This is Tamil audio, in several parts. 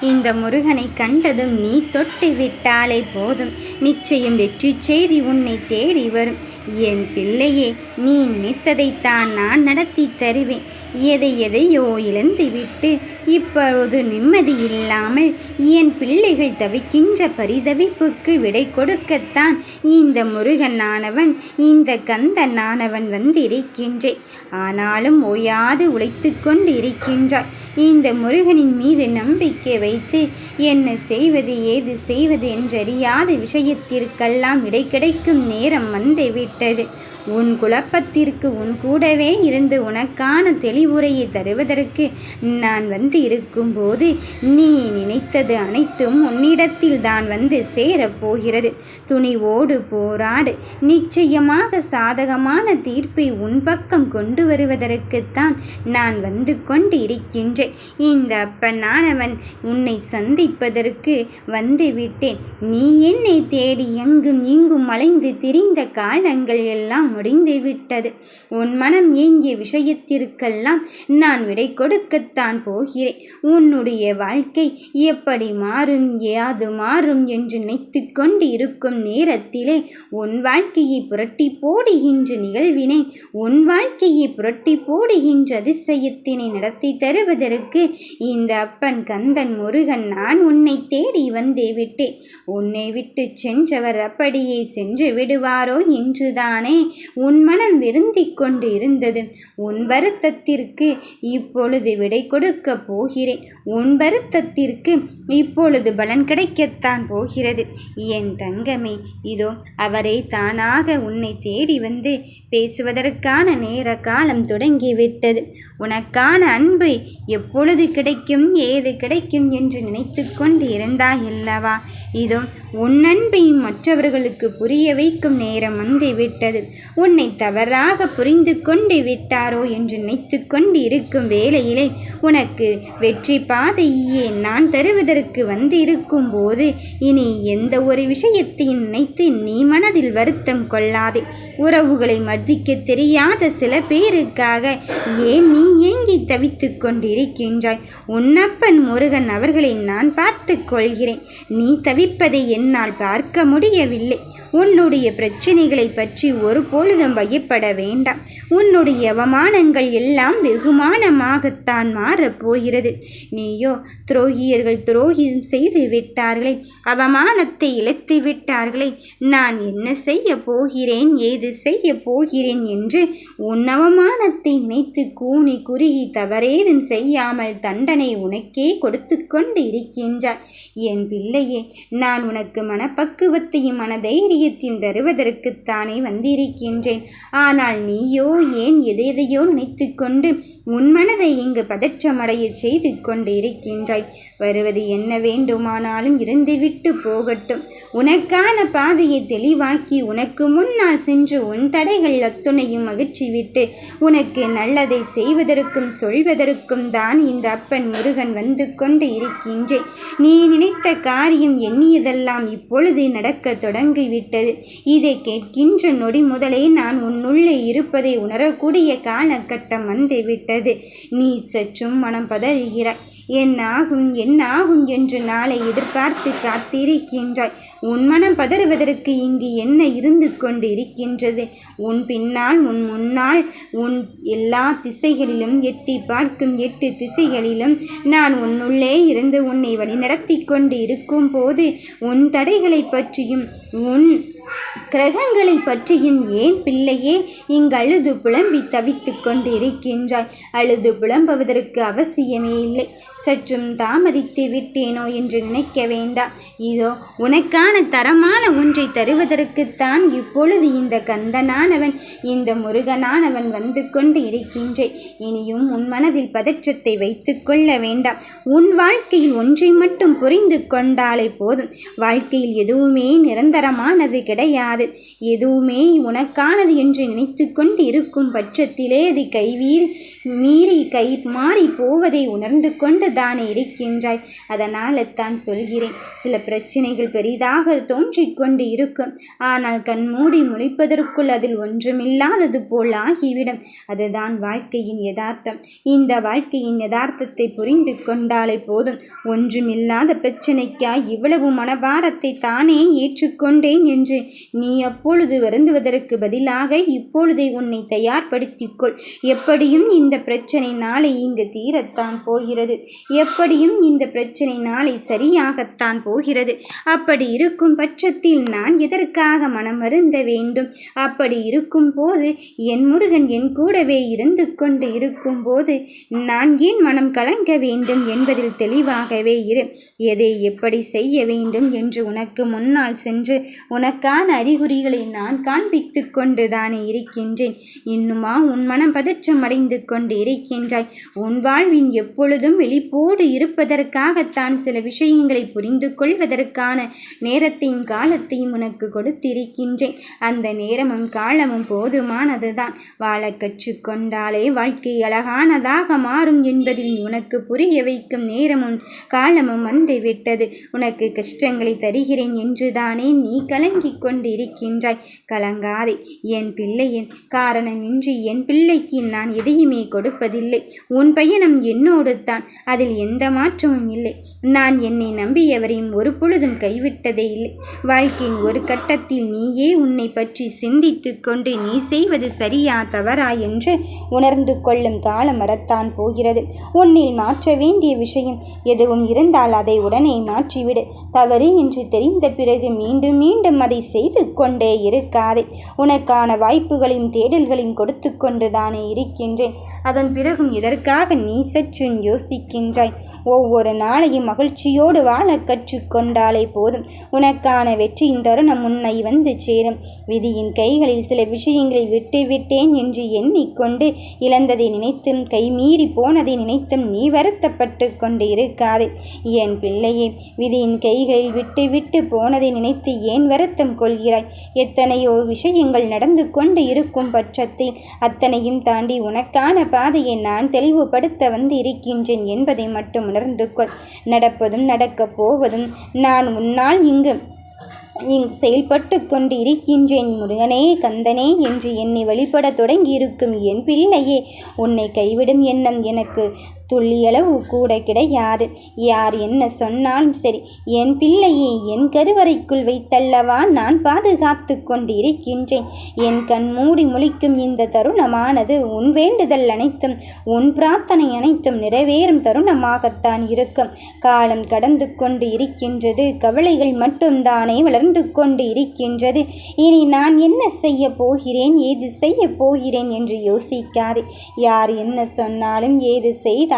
இந்த முருகனை கண்டதும் நீ தொட்டு விட்டாலே போதும், நிச்சயம் வெற்றி செய்தி உன்னை தேடி வரும். என் பிள்ளையே, நீ நினைத்ததைத்தான் நான் நடத்தி தருவேன். எதையோ இழந்துவிட்டு இப்பொழுது நிம்மதி இல்லாமல் என் பிள்ளைகள் தவிக்கின்ற பரிதவிப்புக்கு விடை கொடுக்கத்தான் இந்த முருகனானவன், இந்த கந்தனானவன் வந்திருக்கின்றேன். ஆனாலும் ஓயாது உழைத்து கொண்டு இருக்கின்றாய். இந்த முருகனின் மீது நம்பிக்கை வைத்து என்ன செய்வது ஏது செய்வது என்றறியாத விஷயத்திற்கெல்லாம் விடை கிடைக்கும் நேரம் வந்துவிட்டது. உன் குழப்பத்திற்கு உன் கூடவே இருந்து உனக்கான தெளிவுரையை தருவதற்கு நான் வந்து இருக்கும்போது நீ நினைத்தது அனைத்தும் உன்னிடத்தில் தான் வந்து சேரப்போகிறது. துணிவோடு போராடு. நிச்சயமாக சாதகமான தீர்ப்பை உன் பக்கம் கொண்டு வருவதற்குத்தான் நான் வந்து கொண்டு இருக்கின்றேன். இந்த அப்பனானவன் உன்னை சந்திப்பதற்கு வந்து விட்டேன். நீ என்னை தேடி எங்கும் இங்கும் அலைந்து திரிந்த காலங்கள் எல்லாம் முடிந்துவிட்டது. உன் மனம் ஏங்கிய விஷயத்திற்கெல்லாம் நான் விடை கொடுக்கத்தான் போகிறேன். உன்னுடைய வாழ்க்கை எப்படி மாறும் யாது மாறும் என்று நினைத்து கொண்டு இருக்கும் நேரத்திலே உன் வாழ்க்கையை புரட்டி போடுகின்ற நிகழ்வினை, உன் வாழ்க்கையை புரட்டி போடுகின்ற அதிசயத்தினை நடத்தி தருவதற்கு இந்த அப்பன் கந்தன் முருகன் நான் உன்னை தேடி வந்தே விட்டேன். உன்னை விட்டு சென்றவர் அப்படியே சென்று விடுவாரோ என்றுதானே உன் மனம் விருந்தி கொண்டு இருந்தது. உன் வருத்தத்திற்கு இப்பொழுது விடை கொடுக்க போகிறேன். உன் வருத்தத்திற்கு இப்பொழுது பலன் கிடைக்கத்தான் போகிறது. என் தங்கமே, இதோ அவரே தானாக உன்னை தேடி வந்து பேசுவதற்கான நேர காலம் தொடங்கிவிட்டது. உனக்கான அன்பு எப்பொழுது கிடைக்கும் ஏது கிடைக்கும் என்று நினைத்து கொண்டு இருந்தாயல்லவா? இதோ உன் அன்பை மற்றவர்களுக்கு புரிய வைக்கும் நேரம் வந்துவிட்டது. உன்னை தவறாக புரிந்து கொண்டு விட்டாரோ என்று நினைத்து கொண்டு இருக்கும் வேளையிலே உனக்கு வெற்றி பாதையே நான் தருவதற்கு வந்து இருக்கும் போது இனி எந்த ஒரு விஷயத்தையும் நினைத்து நீ மனதில் வருத்தம் கொள்ளாதே. உறவுகளை மதிக்க தெரியாத சில பேருக்காக ஏன் நீ ஏங்கி தவித்து கொண்டிருக்கின்றாய்? உன்னப்பன் முருகன் அவர்களை நான் பார்த்து கொள்கிறேன். நீ தவிப்பதை என்னால் பார்க்க முடியவில்லை. உன்னுடைய பிரச்சனைகளை பற்றி ஒரு பொழுதும் பயப்பட வேண்டாம். உன்னுடைய அவமானங்கள் எல்லாம் வெகுமானமாகத்தான் மாறப்போகிறது. நீயோ துரோகியர்கள் துரோகம் செய்து விட்டார்களே, அவமானத்தை இழத்து விட்டார்களே, நான் என்ன செய்ய போகிறேன் ஏது செய்ய போகிறேன் என்று உன் அவமானத்தை நினைத்து கூனி குறுகி தவறேதும் செய்யாமல் தண்டனை உனக்கே கொடுத்து கொண்டு இருக்கின்றாய். என் பிள்ளையே, நான் உனக்கு மனப்பக்குவத்தையும் மனதைரியத்தையும் தருவதற்குத்தானே வந்திருக்கின்றேன். ஆனால் நீயோ ஏன் எதையோ நினைத்து கொண்டு உன் மனதை இங்கு பதற்றமடைய செய்து கொண்டு இருக்கின்றாய். வருவது என்ன வேண்டுமானாலும் இருந்துவிட்டு போகட்டும். உனக்கான பாதையை தெளிவாக்கி உனக்கு முன்னால் சென்று உன் தடைகள் அத்துணையும் அகற்றிவிட்டு உனக்கு நல்லதை செய்வதற்கும் சொல்வதற்கும் தான் இந்த அப்பன் முருகன் வந்து கொண்டு இருக்கின்றேன். நீ நினைத்த காரியம் எண்ணியதெல்லாம் இப்பொழுது நடக்க தொடங்கிவிட்டது. இதை கேட்கின்ற நொடி முதலே நான் உன்னுள்ளே இருப்பதை உணரக்கூடிய காலகட்டம் வந்துவிட்டது. நீ சற்றும் மனம் பதறுகிறாய். என்னாகும் என்று நாளை எதிர்பார்த்து காத்திருக்கின்றாய். உன் மனம் பதறுவதற்கு இங்கு என்ன இருந்து கொண்டு இருக்கின்றது? உன் பின்னால் உன் முன்னால் உன் எல்லா திசைகளிலும் எட்டி பார்க்கும் 8 திசைகளிலும் நான் உன்னுள்ளே இருந்து உன்னை வழிநடத்தி கொண்டு இருக்கும் போது உன் தடைகளை பற்றியும் உன் கிரகங்களை பற்றியும் ஏன் பிள்ளையே இங்கு அழுது புலம்பி தவித்து கொண்டு இருக்கின்றாய்? அழுது புலம்புவதற்கு அவசியமே இல்லை. சற்றும் தாமதித்து விட்டேனோ என்று நினைக்க வேண்டாம். இதோ உனக்கான தரமான ஒன்றை தருவதற்குத்தான் இப்பொழுது இந்த கந்தனானவன் இந்த முருகனானவன் வந்து கொண்டு இருக்கின்றேன். இனியும் உன் மனதில் பதற்றத்தை வைத்து கொள்ள வேண்டாம். உன் வாழ்க்கையில் ஒன்றை மட்டும் புரிந்து கொண்டாலே போதும். வாழ்க்கையில் எதுவுமே நிரந்தரமானது கிடையாது. கிடையாது. எதுவுமே உனக்கானது என்று நினைத்து கொண்டு இருக்கும் பட்சத்திலே அது மாறி போவதை உணர்ந்து கொண்டு தானே இருக்கின்றாய். அதனால் தான் சொல்கிறேன், சில பிரச்சனைகள் பெரிதாக தோன்றிக்கொண்டு இருக்கும். ஆனால் கண்மூடி முழிப்பதற்குள் அதில் ஒன்றுமில்லாதது போல் ஆகிவிடும். அதுதான் வாழ்க்கையின் யதார்த்தம். இந்த வாழ்க்கையின் யதார்த்தத்தை புரிந்து கொண்டாலே போதும். ஒன்றுமில்லாத பிரச்சனைக்காய் இவ்வளவு மனபாரத்தை தானே ஏற்றுக்கொண்டேன் என்று நீ அப்பொழுது வருந்துவதற்கு பதிலாக இப்பொழுதே உன்னை தயார்படுத்திக்கொள். எப்படியும் இந்த பிரச்சனை நாளை இங்கு தீரத்தான் போகிறது. எப்படியும் இந்த பிரச்சனை நாளை சரியாகத்தான் போகிறது. அப்படி இருக்கும் பட்சத்தில் நான் எதற்காக மனம் வருந்த வேண்டும்? அப்படி இருக்கும் போது என் முருகன் என் கூடவே இருந்து கொண்டு இருக்கும் போது நான் ஏன் மனம் கலங்க வேண்டும் என்பதில் தெளிவாகவே இரு. எதை எப்படி செய்ய வேண்டும் என்று உனக்கு முன்னால் சென்று உனக்கான அறிகுறிகளை நான் காண்பித்து கொண்டு தானே இருக்கின்றேன். இன்னுமா உன் மனம் பதற்றம் அடைந்து கொண்டு இருக்கின்றாய்? உன் வாழ்வின் எப்பொழுதும் வெளிப்போடு இருப்பதற்காகத்தான் சில விஷயங்களை புரிந்து கொள்வதற்கான நேரத்தையும் காலத்தையும் உனக்கு கொடுத்திருக்கின்றேன். அந்த நேரமும் காலமும் போதுமானதுதான். வாழ கற்றுக்கொண்டாலே வாழ்க்கை அழகானதாக மாறும் என்பதில் உனக்கு புரிய வைக்கும் நேரமும் காலமும் வந்து விட்டது. உனக்கு கஷ்டங்களை தருகிறேன் என்றுதானே நீ கலங்கிக் கொண்டு இருக்கின்றாய். கலங்காதே என் பிள்ளையின். காரணமின்றி என் பிள்ளைக்கு நான் எதையுமே கொடுப்பதில்லை. உன் பயணம் என்னோடு தான். அதில் எந்த மாற்றமும் இல்லை. நான் என்னை நம்பியவரையும் ஒரு பொழுதும் கைவிட்டதே இல்லை. வாழ்க்கையின் ஒரு கட்டத்தில் நீயே உன்னை பற்றி சிந்தித்து கொண்டு நீ செய்வது சரியா தவறா என்று உணர்ந்து கொள்ளும் காலம் வரத்தான் போகிறது. உன்னில் மாற்ற வேண்டிய விஷயம் எதுவும் இருந்தால் அதை உடனே மாற்றிவிடு. தவறு என்று தெரிந்த பிறகு மீண்டும் மீண்டும் அதை செய்து கொண்டே இருக்காதே. உனக்கான வாய்ப்புகளையும் தேடல்களையும் கொடுத்து கொண்டு தானே இருக்கின்றேன். அதன் பிறகும் எதற்காக நீ சற்றும் யோசிக்கின்றாய்? ஒவ்வொரு நாளையும் மகிழ்ச்சியோடு வாழ கற்றுக்கொண்டாலே போதும். உனக்கான வெற்றியின் தருணம் உன்னை வந்து சேரும். விதியின் கைகளில் சில விஷயங்களை விட்டுவிட்டேன் என்று எண்ணிக்கொண்டு இழந்ததை நினைத்தும் கைமீறி போனதை நினைத்தும் நீ வருத்தப்பட்டு கொண்டு இருக்காதே என் பிள்ளையே. விதியின் கைகளில் விட்டு போனதை நினைத்து ஏன் வருத்தம் கொள்கிறாய்? எத்தனையோ விஷயங்கள் நடந்து கொண்டு இருக்கும் பட்சத்தில் அத்தனையும் தாண்டி உனக்கான பாதையை நான் தெளிவுபடுத்த வந்து இருக்கின்றேன் என்பதை மட்டும் உணர்ந்து கொள். நடப்பதும் நடக்கப் போவதும் நான் உன்னால் இங்கு செயல்பட்டு கொண்டு இருக்கின்றேன். முருகனே கந்தனே என்று என்னை வழிபட தொடங்கியிருக்கும் என் பிள்ளையே, உன்னை கைவிடும் எண்ணம் எனக்கு துள்ளியளவு கூட கிடையாது. யார் என்ன சொன்னாலும் சரி, என் பிள்ளையை என் கருவறைக்குள் வைத்தல்லவா நான் பாதுகாத்து கொண்டு இருக்கின்றேன். என் கண் மூடி முழிக்கும் இந்த தருணமானது உன் வேண்டுதல் அனைத்தும் உன் பிரார்த்தனை அனைத்தும் நிறைவேறும் தருணமாகத்தான் இருக்கும். காலம் கடந்து கொண்டு இருக்கின்றது. கவலைகள் மட்டும்தானே வளர்ந்து கொண்டு இருக்கின்றது. இனி நான் என்ன செய்ய போகிறேன், ஏது செய்ய போகிறேன் என்று யோசிக்காதே. யார் என்ன சொன்னாலும் ஏது செய்தால்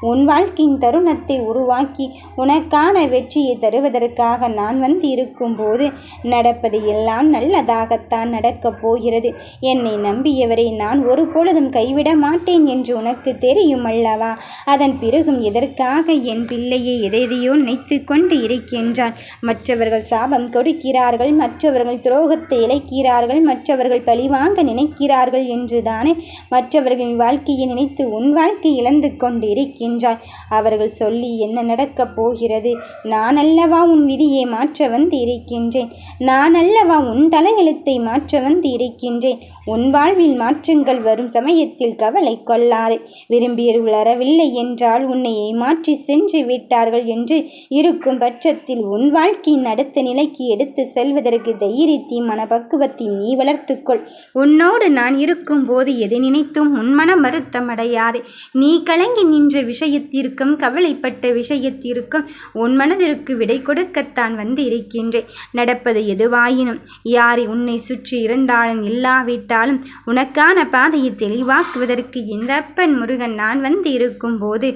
உன் வாழ்க்கையின் தருணத்தை உருவாக்கி உனக்கான வெற்றியை தருவதற்காக நான் வந்து இருக்கும் போது நடப்பது எல்லாம் நல்லதாகத்தான் நடக்கப் போகிறது. என்னை நம்பியவரை நான் ஒரு பொழுதும் கைவிட மாட்டேன் என்று உனக்கு தெரியும் அல்லவா? அதன் பிறகும் எதற்காக என் பிள்ளையை எதையோ நினைத்து கொண்டு இருக்கின்றான்? மற்றவர்கள் சாபம் கொடுக்கிறார்கள், மற்றவர்கள் துரோகத்தை இழைக்கிறார்கள், மற்றவர்கள் பழிவாங்க நினைக்கிறார்கள் என்றுதானே மற்றவர்களின் வாழ்க்கையை நினைத்து உன் வாழ்க்கை இழந்து கொண்டு இருக்கின்றாய். அவர்கள் சொல்லி என்ன நடக்கப் போகிறது? நான் அல்லவா உன் விதியை மாற்ற வந்து இருக்கின்றேன். நான் அல்லவா உன் தலையெழுத்தை மாற்ற வந்து இருக்கின்றேன். உன் வாழ்வில் மாற்றங்கள் வரும் சமயத்தில் கவலை கொள்ளாதே. விரும்பியவர்கள் வரவில்லை என்றால் உன்னை ஏமாற்றி சென்று விட்டார்கள் என்று இருக்கும் பட்சத்தில் உன் வாழ்க்கையின் அடுத்த நிலைக்கு எடுத்து செல்வதற்கு தைரியத்தையும் மனப்பக்குவத்தையும் நீ வளர்த்துக்கொள். உன்னோடு நான் இருக்கும் போது எதை நினைத்தும் உன் மனம் வருத்தம் அடையாதே. நீ கலங்கி நின்ற விஷயத்திற்கும் கவலைப்பட்ட விஷயத்திற்கும் உன் மனதிற்கு விடை கொடுக்கத்தான் வந்து இருக்கின்றேன். நடப்பது எதுவாயினும், யார் உன்னை சுற்றி இருந்தாலும் இல்லாவிட்டாலும் உனக்கான பாதையை தெளிவாக்குவதற்கு இந்த அப்பன் முருகன் நான் வந்து இருக்கும் போது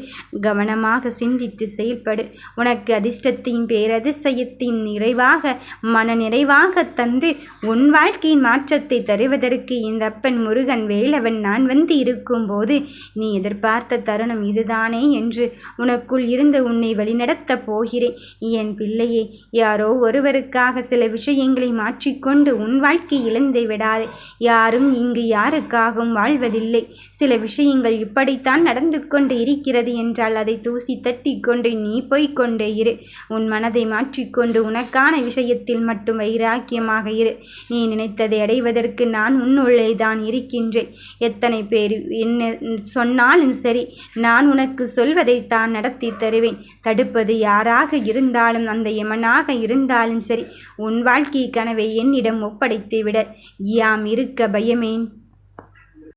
கவனமாக சிந்தித்து செயல்படு. உனக்கு அதிர்ஷ்டத்தையும் பேரதிசயத்தையும் நிறைவாக மன நிறைவாக தந்து உன் வாழ்க்கையின் மாற்றத்தை தருவதற்கு இந்த அப்பன் முருகன் வேலவன் நான் வந்து இருக்கும் போது நீ எதிர்பார்த்த தருணம் காரணம் இதுதானே என்று உனக்குள் இருந்து உன்னை வழிநடத்தப் போகிறேன். என் பிள்ளையே, யாரோ ஒருவருக்காக சில விஷயங்களை மாற்றிக்கொண்டு உன் வாழ்க்கை இழந்து விடாதே. யாரும் இங்கு யாருக்காகவும் வாழ்வதில்லை. சில விஷயங்கள் இப்படித்தான் நடந்து கொண்டு இருக்கிறது என்றால் அதை தூசி தட்டி கொண்டு நீ போய்கொண்டே இரு. உன் மனதை மாற்றிக்கொண்டு உனக்கான விஷயத்தில் மட்டும் வைராக்கியமாக இரு. நீ நினைத்ததை அடைவதற்கு நான் உன்னுள்ளே தான் இருக்கின்றேன். எத்தனை பேர் என்ன சொன்னாலும் சரி, நான் உனக்கு சொல்வதைத்தான் நடத்தி தருவேன். தடுப்பது யாராக இருந்தாலும், அந்த யமனாக இருந்தாலும் சரி, உன் வாழ்க்கை கனவை என்னிடம் ஒப்படைத்து விட யாம் இருக்க பயமேன்.